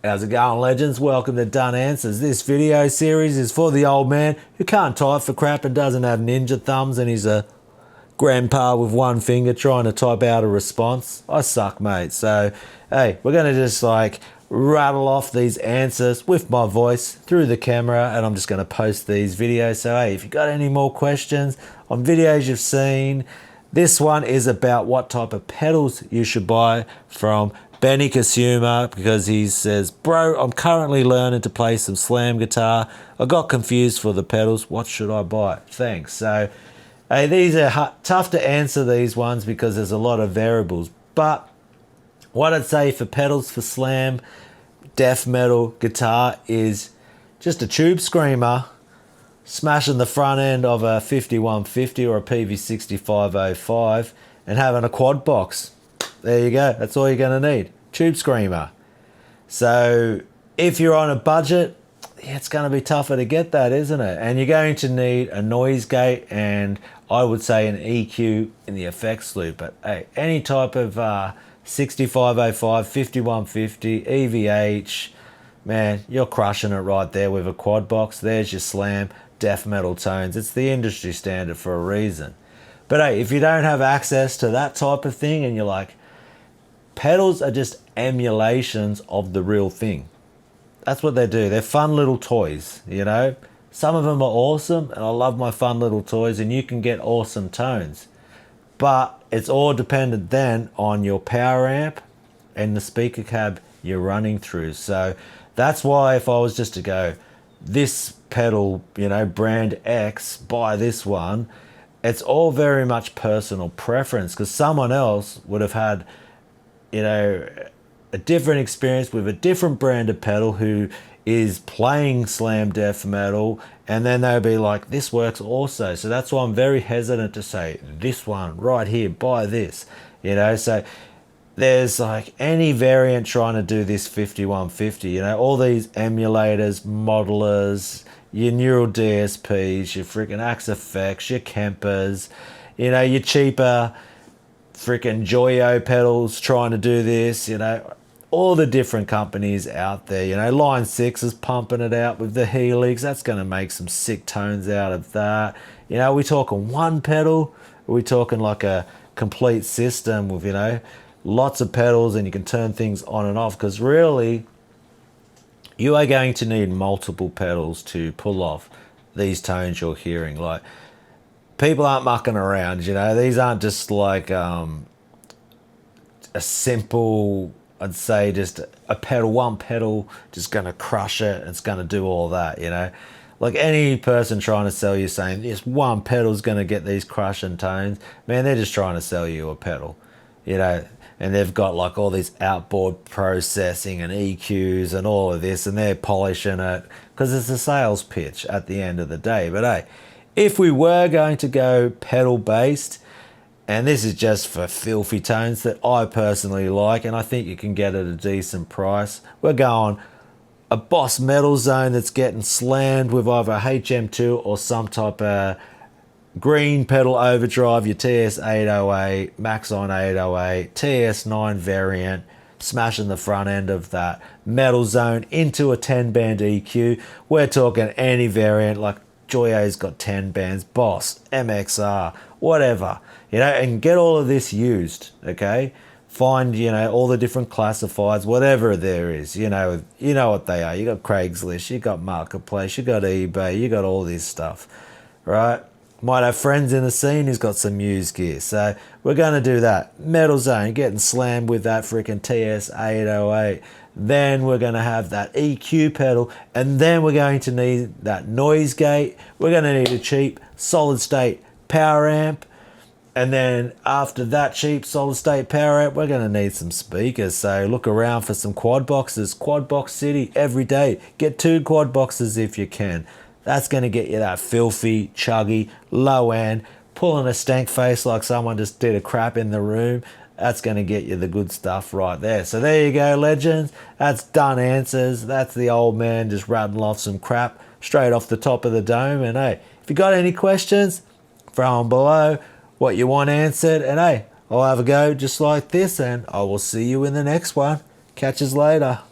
How's it going, legends? Welcome to Done Answers. This video series is for the old man who can't type for crap and doesn't have ninja thumbs and he's a grandpa with one finger trying to type out a response. I suck, mate. So, hey, we're going to just rattle off these answers with my voice through the camera, and I'm just going to post these videos. So, hey, if you got any more questions on videos you've seen, this one is about what type of pedals you should buy from Benny Consumer, because he says, bro, I'm currently learning to play some slam guitar. I got confused for the pedals. What should I buy? Thanks. So, hey, these are tough to answer, these ones, because there's a lot of variables. But what I'd say for pedals for slam, death metal guitar is just a tube screamer, smashing the front end of a 5150 or a PV6505 and having a quad box. There you go. That's all you're going to need. Tube screamer. So if you're on a budget, yeah, it's going to be tougher to get that, isn't it? And you're going to need a noise gate and I would say an EQ in the effects loop. But hey, any type of 6505, 5150, EVH, man, you're crushing it right there with a quad box. There's your slam death metal tones. It's the industry standard for a reason. But hey, if you don't have access to that type of thing and you're like, pedals are just emulations of the real thing. That's what they do. They're fun little toys, you know. Some of them are awesome, and I love my fun little toys, and you can get awesome tones. But it's all dependent then on your power amp and the speaker cab you're running through. So that's why if I was just to go, this pedal, you know, brand X, buy this one, it's all very much personal preference, because someone else would have had, you know, a different experience with a different brand of pedal who is playing slam death metal, and then they'll be like, this works also. So that's why I'm very hesitant to say this one right here, buy this, you know. So there's like any variant trying to do this 5150, you know, all these emulators, modelers, your neural DSPs, your freaking Axe effects, your Kempers, you know, your cheaper freaking Joyo pedals trying to do this, you know, all the different companies out there, you know. Line 6 is pumping it out with the Helix. That's going to make some sick tones out of that. You know, are we talking one pedal? Are we talking like a complete system with, you know, lots of pedals and you can turn things on and off? Because really, you are going to need multiple pedals to pull off these tones you're hearing. Like, people aren't mucking around, you know. These aren't just like a simple, I'd say, just a pedal, one pedal, just going to crush it. And it's going to do all that, you know. Like any person trying to sell you saying this one pedal is going to get these crushing tones, man, they're just trying to sell you a pedal, you know. And they've got like all this outboard processing and EQs and all of this, and they're polishing it because it's a sales pitch at the end of the day. But hey, if we were going to go pedal based, and this is just for filthy tones that I personally like, and I think you can get at a decent price, we're going a Boss Metal Zone that's getting slammed with either a HM2 or some type of green pedal overdrive, your TS808, Maxon 808, TS9 variant, smashing the front end of that Metal Zone into a 10-band EQ. We're talking any variant, like Joyo's got 10 bands, Boss, MXR, whatever, you know, and get all of this used, okay? Find, you know, all the different classifieds, whatever there is, you know what they are. You got Craigslist, you got Marketplace, you got eBay, you got all this stuff, right? Might have friends in the scene who's got some used gear. So we're going to do that. Metal Zone, getting slammed with that freaking TS808. Then we're going to have that EQ pedal, and then we're going to need that noise gate. We're going to need a cheap solid state power amp, and then after that cheap solid state power amp, we're going to need some speakers. So look around for some quad boxes. Quad box city every day. Get 2 quad boxes if you can. That's going to get you that filthy, chuggy, low end, pulling a stank face like someone just did a crap in the room. That's going to get you the good stuff right there. So there you go, legends. That's Done Answers. That's the old man just rattling off some crap straight off the top of the dome. And hey, if you got any questions, throw them below, what you want answered. And hey, I'll have a go just like this, and I will see you in the next one. Catch us later.